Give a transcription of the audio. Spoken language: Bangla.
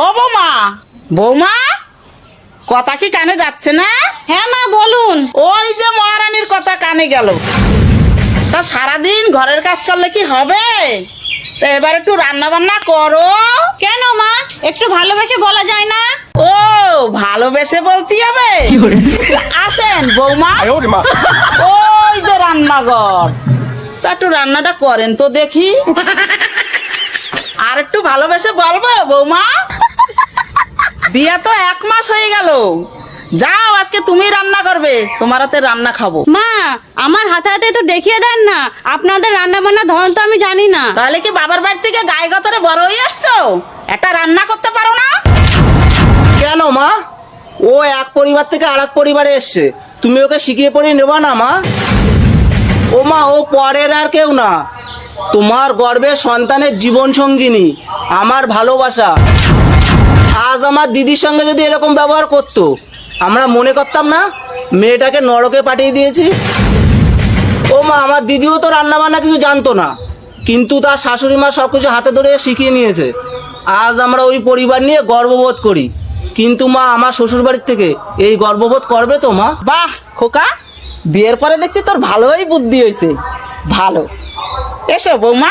ও বৌমা, বৌমা কথা কি কানে যাচ্ছে না? হ্যাঁ মা বলুন। ওই যে মহারানীর কথা কানে গেল। তা সারাদিন ঘরের কাজ করলে কি হবে? তা এবার একটু রান্না বান্না করো। কেন মা, একটু ভালোবেসে বলা যায় না? ও ভালোবেসে বলতে হবে। আসেন বৌমা, ওই যে রান্নাঘর। তা একটু রান্নাটা করেন তো দেখি। আর একটু ভালোবেসে বলবো বৌমা? বিয়ে তো 1 মাস হয়ে গেল। যাও আজকে তুমি রান্না করবে, তোমার হাতে রান্না খাবো। মা, আমার হাতে হাতে তো দেখিয়ে দেন না, আপনাদের রান্না বান্নার ধরন তো আমি জানি না। তাহলে কি বাবার বাড়ি থেকে গায়ে গতরে বড় হয়ে আসছো? একটা রান্না করতে পারো না? কেন মা? ও এক পরিবার থেকে আরেক পরিবারে এসছে, তুমি ওকে শিখিয়ে পড়িয়ে নেবা না মা? ও মা, ও পরের আর কেউ না, তোমার গর্ভের সন্তানের জীবন সঙ্গিনী, আমার ভালোবাসা। আজ আমার দিদির সঙ্গে যদি এরকম ব্যবহার করতো, আমরা মনে করতাম না মেয়েটাকে নরকে পাঠিয়ে দিয়েছি। ও মা, আমার দিদিও তো রান্না বান্না কিছু জানতো না, কিন্তু তার শাশুড়ি মা সব কিছু হাতে ধরে শিখিয়ে নিয়েছে। আজ আমরা ওই পরিবার নিয়ে গর্ববোধ করি। কিন্তু মা, আমার শ্বশুর বাড়ির থেকে এই গর্ববোধ করবে তো মা? বাহ খোকা, বিয়ের পরে দেখছি তোর ভালোই বুদ্ধি হয়েছে। ভালো, এসো বৌমা।